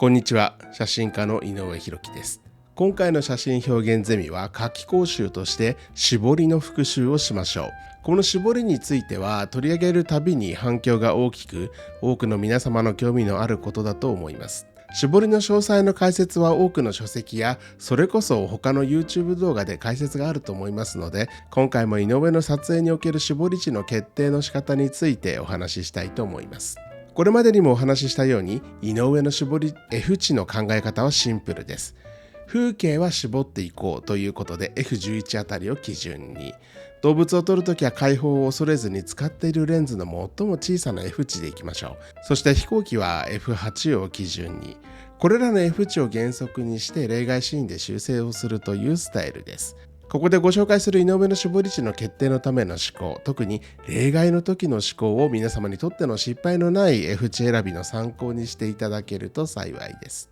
こんにちは、写真家の井上博樹です。今回の写真表現ゼミは夏季講習として絞りの復習をしましょう。この絞りについては取り上げるたびに反響が大きく、多くの皆様の興味のあることだと思います。絞りの詳細の解説は多くの書籍やそれこそ他の YouTube 動画で解説があると思いますので、今回も井上の撮影における絞り値の決定の仕方についてお話ししたいと思います。これまでにもお話ししたように井上の絞り F 値の考え方はシンプルです。風景は絞っていこうということで F11 あたりを基準に、動物を撮るときは開放を恐れずに使っているレンズの最も小さな F 値でいきましょう。そして飛行機は F8 を基準に、これらの F 値を原則にして例外シーンで修正をするというスタイルです。ここでご紹介する井上の絞り値の決定のための思考、特に例外の時の思考を皆様にとっての失敗のない F 値選びの参考にしていただけると幸いです。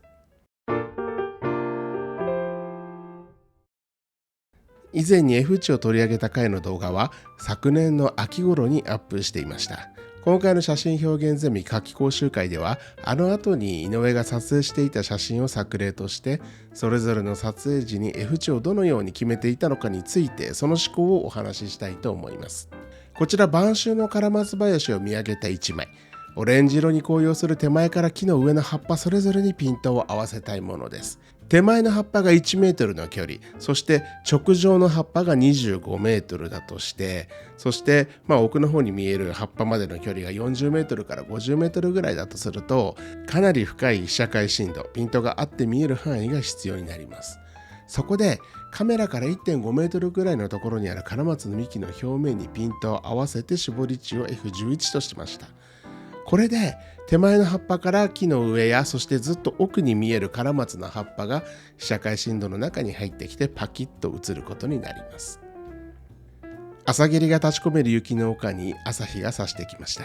以前に F 値を取り上げた回の動画は昨年の秋頃にアップしていました。今回の写真表現ゼミ夏季講習会ではあの後に井上が撮影していた写真を作例としてそれぞれの撮影時に F 値をどのように決めていたのかについてその思考をお話ししたいと思います。こちら晩秋のカラマツ林を見上げた1枚、オレンジ色に紅葉する手前から木の上の葉っぱそれぞれにピントを合わせたいものです。手前の葉っぱが1メートルの距離、そして直上の葉っぱが25メートルだとして、そして奥の方に見える葉っぱまでの距離が40メートルから50メートルぐらいだとすると、かなり深い被写界深度、ピントがあって見える範囲が必要になります。そこでカメラから 1.5 メートルぐらいのところにあるカラマツの幹の表面にピントを合わせて絞り値を F11 としました。これで手前の葉っぱから木の上やそしてずっと奥に見えるカラマツの葉っぱが被写界深度の中に入ってきてパキッと映ることになります。朝霧が立ち込める雪の丘に朝日が差してきました。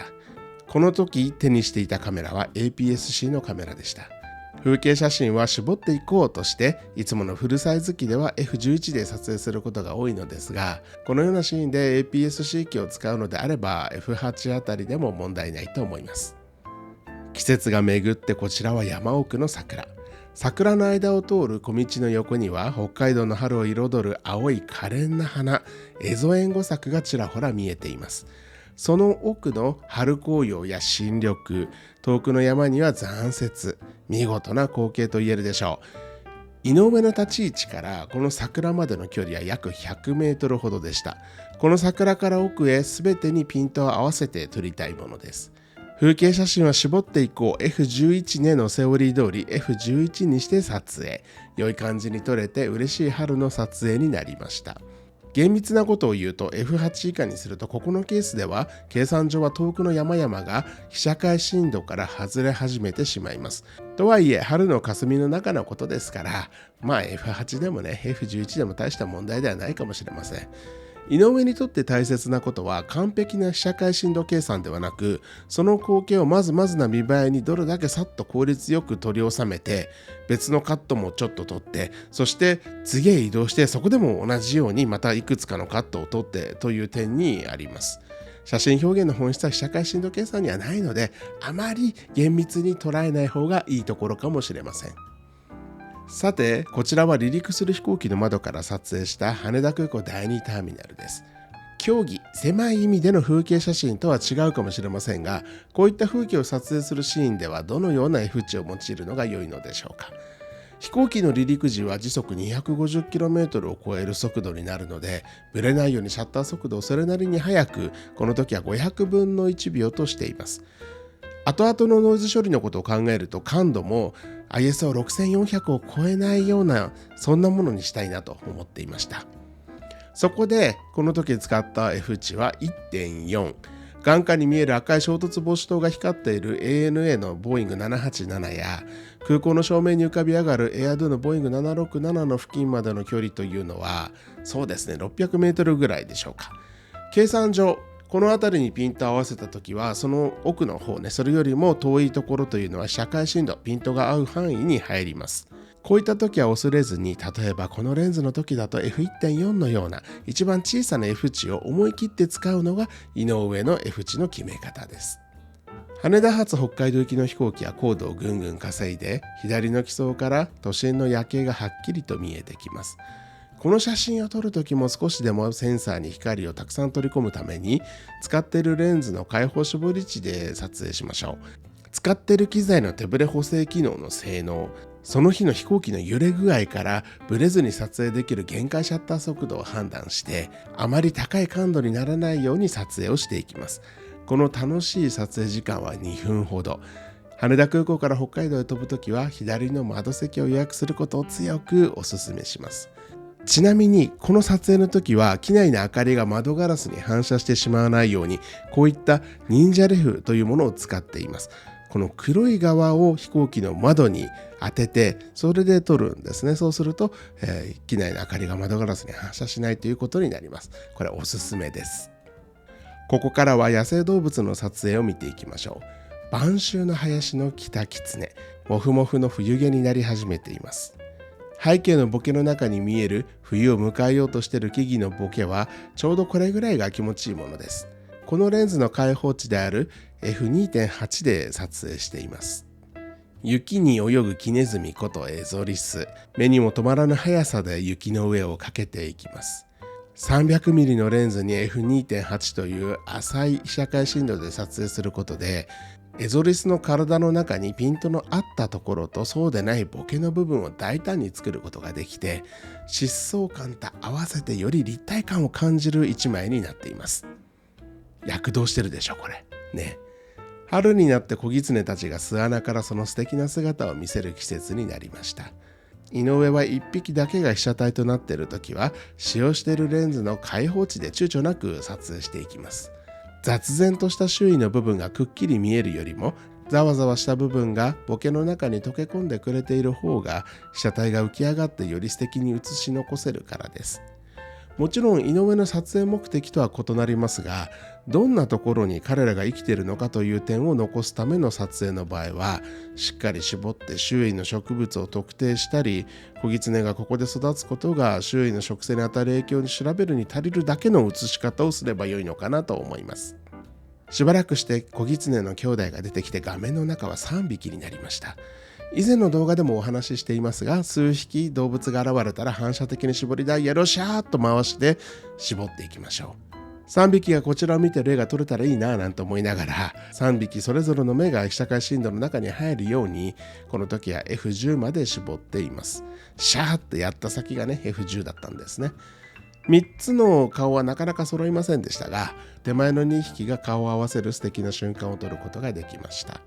この時手にしていたカメラは APS-C のカメラでした。風景写真は絞っていこうとしていつものフルサイズ機では F11 で撮影することが多いのですが、このようなシーンで APS-C 機を使うのであれば F8 あたりでも問題ないと思います。季節が巡ってこちらは山奥の桜の間を通る小道の横には北海道の春を彩る青い可憐な花エゾエンゴ作がちらほら見えています。その奥の春紅葉や新緑、遠くの山には残雪、見事な光景と言えるでしょう。井上の立ち位置からこの桜までの距離は約100メートルほどでした。この桜から奥へ全てにピントを合わせて撮りたいものです。風景写真は絞っていこう F11 ねのセオリー通り F11 にして撮影。良い感じに撮れて嬉しい春の撮影になりました。厳密なことを言うと F8 以下にするとここのケースでは計算上は遠くの山々が被写界深度から外れ始めてしまいます。とはいえ春の霞の中のことですから、F8 でもね F11 でも大した問題ではないかもしれません。井上にとって大切なことは完璧な被写界深度計算ではなく、その光景をまずまずな見栄えにどれだけさっと効率よく取り収めて、別のカットもちょっと取って、そして次へ移動してそこでも同じようにまたいくつかのカットを取ってという点にあります。写真表現の本質は被写界深度計算にはないので、あまり厳密に捉えない方がいいところかもしれません。さて、こちらは離陸する飛行機の窓から撮影した羽田空港第2ターミナルです。競技、狭い意味での風景写真とは違うかもしれませんが、こういった風景を撮影するシーンではどのような F 値を用いるのが良いのでしょうか。飛行機の離陸時は時速 250km を超える速度になるので、ぶれないようにシャッター速度をそれなりに速く、この時は500分の1秒としています。後々のノイズ処理のことを考えると感度も ISO6400 を超えないようなそんなものにしたいなと思っていました。そこでこの時使った F 値は 1.4、 眼下に見える赤い衝突防止灯が光っている ANA のボーイング787や空港の正面に浮かび上がるエアドゥのボーイング767の付近までの距離というのはそうですね600メートルぐらいでしょうか。計算上この辺りにピントを合わせたときはその奥の方ね、それよりも遠いところというのは被写界深度、ピントが合う範囲に入ります。こういった時は恐れずに、例えばこのレンズの時だと F1.4 のような一番小さな F 値を思い切って使うのが井上の F 値の決め方です。羽田発北海道行きの飛行機は高度をぐんぐん稼いで、左の機窓から都心の夜景がはっきりと見えてきます。この写真を撮るときも少しでもセンサーに光をたくさん取り込むために、使っているレンズの開放絞り値で撮影しましょう。使っている機材の手ブレ補正機能の性能、その日の飛行機の揺れ具合からブレずに撮影できる限界シャッター速度を判断して、あまり高い感度にならないように撮影をしていきます。この楽しい撮影時間は2分ほど。羽田空港から北海道へ飛ぶときは左の窓席を予約することを強くお勧めします。ちなみにこの撮影の時は機内の明かりが窓ガラスに反射してしまわないように、こういった忍者レフというものを使っています。この黒い側を飛行機の窓に当てて、それで撮るんですね。そうすると、機内の明かりが窓ガラスに反射しないということになります。これおすすめです。ここからは野生動物の撮影を見ていきましょう。晩秋の林のキタキツネ、モフモフの冬毛になり始めています。背景のボケの中に見える冬を迎えようとしている木々のボケはちょうどこれぐらいが気持ちいいものです。このレンズの開放値である F2.8 で撮影しています。雪に泳ぐキネズミことエゾリス、目にも止まらぬ速さで雪の上を駆けていきます。300mm のレンズに F2.8 という浅い被写界深度で撮影することで、エゾリスの体の中にピントの合ったところとそうでないボケの部分を大胆に作ることができて、疾走感と合わせてより立体感を感じる一枚になっています。躍動してるでしょこれね。春になって子狐たちが巣穴からその素敵な姿を見せる季節になりました。井上は1匹だけが被写体となっているときは、使用しているレンズの開放値で躊躇なく撮影していきます。雑然とした周囲の部分がくっきり見えるよりも、ざわざわした部分がボケの中に溶け込んでくれている方が、被写体が浮き上がってより素敵に写し残せるからです。もちろん井上の撮影目的とは異なりますが、どんなところに彼らが生きているのかという点を残すための撮影の場合は、しっかり絞って周囲の植物を特定したり、子狐がここで育つことが周囲の植生に与える影響に調べるに足りるだけの写し方をすればよいのかなと思います。しばらくして子狐の兄弟が出てきて、画面の中は3匹になりました。以前の動画でもお話ししていますが、数匹動物が現れたら反射的に絞りダイヤルをシャーッと回して絞っていきましょう。3匹がこちらを見てる絵が撮れたらいいななんて思いながら、3匹それぞれの目が被写界深度の中に入るように、この時は F10 まで絞っています。シャーッとやった先がね F10 だったんですね。3つの顔はなかなか揃いませんでしたが、手前の2匹が顔を合わせる素敵な瞬間を撮ることができました。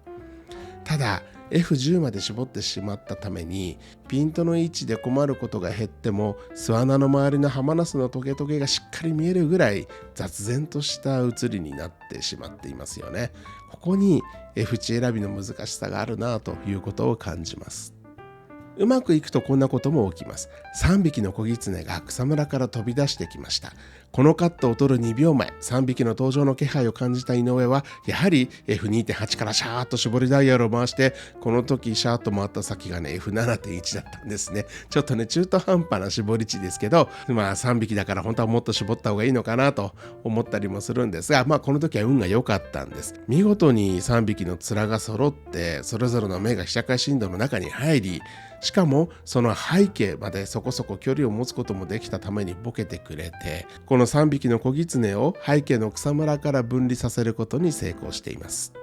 ただ F10 まで絞ってしまったために、ピントの位置で困ることが減っても、巣穴の周りのハマナスのトゲトゲがしっかり見えるぐらい雑然とした写りになってしまっていますよね。ここに F 値選びの難しさがあるなということを感じます。うまくいくとこんなことも起きます。3匹の子狐が草むらから飛び出してきました。このカットを撮る2秒前、3匹の登場の気配を感じた井上は、やはり F2.8 からシャーッと絞りダイヤルを回して、この時シャーッと回った先がね F7.1 だったんですね。ちょっとね中途半端な絞り値ですけど、3匹だから本当はもっと絞った方がいいのかなと思ったりもするんですが、この時は運が良かったんです。見事に3匹の面が揃って、それぞれの目が被写界深度の中に入り、しかもその背景までそこそこ距離を持つこともできたためにボケてくれて、この3匹の子狐を背景の草むらから分離させることに成功しています。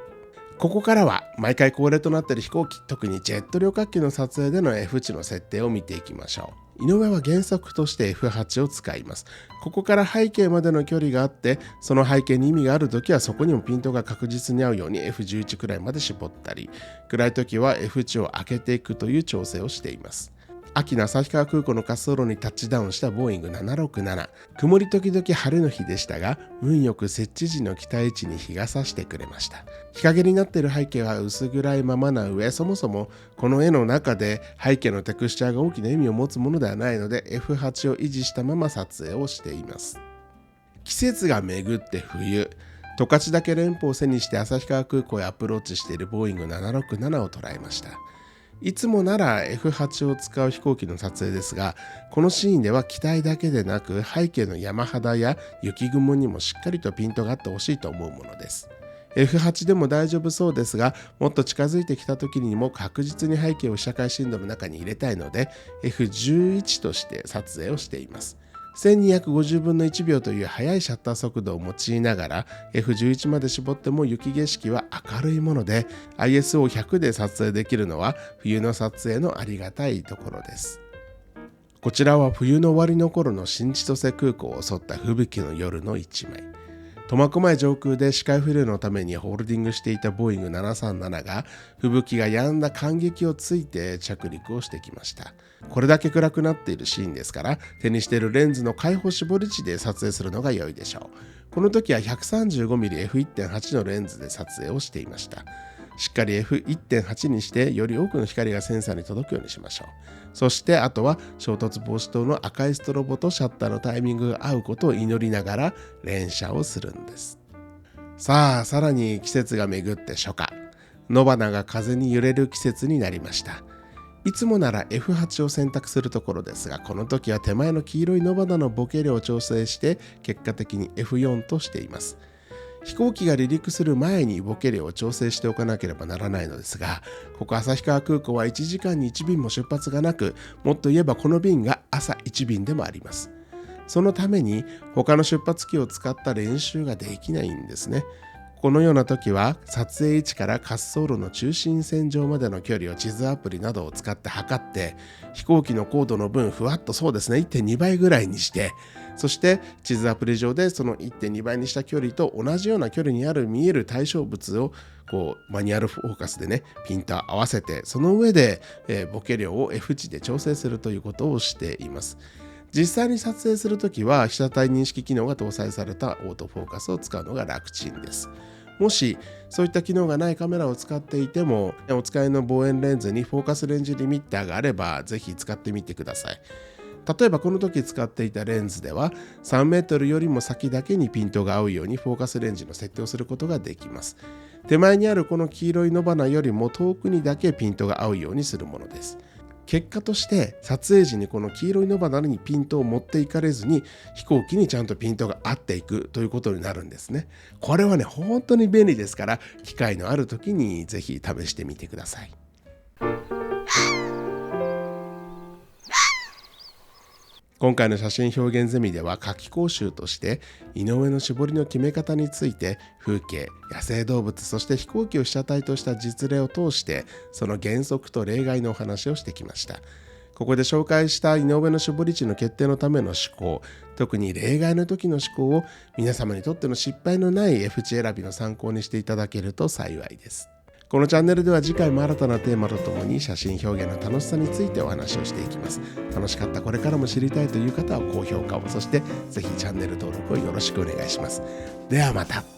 ここからは毎回恒例となっている飛行機、特にジェット旅客機の撮影での F 値の設定を見ていきましょう。井上は原則として F8 を使います。ここから背景までの距離があって、その背景に意味があるときはそこにもピントが確実に合うように F11 くらいまで絞ったり、暗いときは F 値を上げていくという調整をしています。秋の旭川空港の滑走路にタッチダウンしたボーイング767、曇り時々晴れの日でしたが、運よく設置時の期待値に日が差してくれました。日陰になっている背景は薄暗いままな上、そもそもこの絵の中で背景のテクスチャーが大きな意味を持つものではないので、 F8 を維持したまま撮影をしています。季節が巡って冬、十勝岳連峰を背にして旭川空港へアプローチしているボーイング767を捉えました。いつもなら F8 を使う飛行機の撮影ですが、このシーンでは機体だけでなく背景の山肌や雪雲にもしっかりとピントがあってほしいと思うものです。F8 でも大丈夫そうですが、もっと近づいてきた時にも確実に背景を被写界深度の中に入れたいので F11 として撮影をしています。1250分の1秒という速いシャッター速度を用いながら F11 まで絞っても雪景色は明るいもので ISO100 で撮影できるのは冬の撮影のありがたいところです。こちらは冬の終わりの頃の新千歳空港を襲った吹雪の夜の一枚。苫小牧上空で視界不良のためにホールディングしていたボーイング737が吹雪が止んだ間隙をついて着陸をしてきました。これだけ暗くなっているシーンですから手にしているレンズの開放絞り値で撮影するのが良いでしょう。この時は 135mmF1.8 のレンズで撮影をしていました。しっかり F1.8 にしてより多くの光がセンサーに届くようにしましょう。そしてあとは衝突防止灯の赤いストロボとシャッターのタイミングが合うことを祈りながら連写をするんです。さらに季節が巡って初夏、野花が風に揺れる季節になりました。いつもなら F8 を選択するところですが、この時は手前の黄色い野花のボケ量を調整して結果的に F4 としています。飛行機が離陸する前にボケ量を調整しておかなければならないのですが、ここ旭川空港は1時間に1便も出発がなく、もっと言えばこの便が朝1便でもあります。そのために他の出発機を使った練習ができないんですね。このような時は撮影位置から滑走路の中心線上までの距離を地図アプリなどを使って測って、飛行機の高度の分ふわっとそうですね 1.2 倍ぐらいにして、そして地図アプリ上でその 1.2 倍にした距離と同じような距離にある見える対象物をマニュアルフォーカスでねピント合わせて、その上で、ボケ量を F 値で調整するということをしています。実際に撮影するときは被写体認識機能が搭載されたオートフォーカスを使うのが楽ちんです。もしそういった機能がないカメラを使っていても、お使いの望遠レンズにフォーカスレンジリミッターがあればぜひ使ってみてください。例えばこの時使っていたレンズでは3メートルよりも先だけにピントが合うようにフォーカスレンジの設定をすることができます。手前にあるこの黄色い野花よりも遠くにだけピントが合うようにするものです。結果として撮影時にこの黄色い野花にピントを持っていかれずに飛行機にちゃんとピントが合っていくということになるんですね。これはね本当に便利ですから、機会のある時にぜひ試してみてください。今回の写真表現ゼミでは夏季講習として井上の絞りの決め方について風景、野生動物、そして飛行機を被写体とした実例を通してその原則と例外のお話をしてきました。ここで紹介した井上の絞り値の決定のための思考、特に例外の時の思考を皆様にとっての失敗のない F 値選びの参考にしていただけると幸いです。このチャンネルでは次回も新たなテーマとともに写真表現の楽しさについてお話をしていきます。楽しかった、これからも知りたいという方は高評価を、そしてぜひチャンネル登録をよろしくお願いします。ではまた。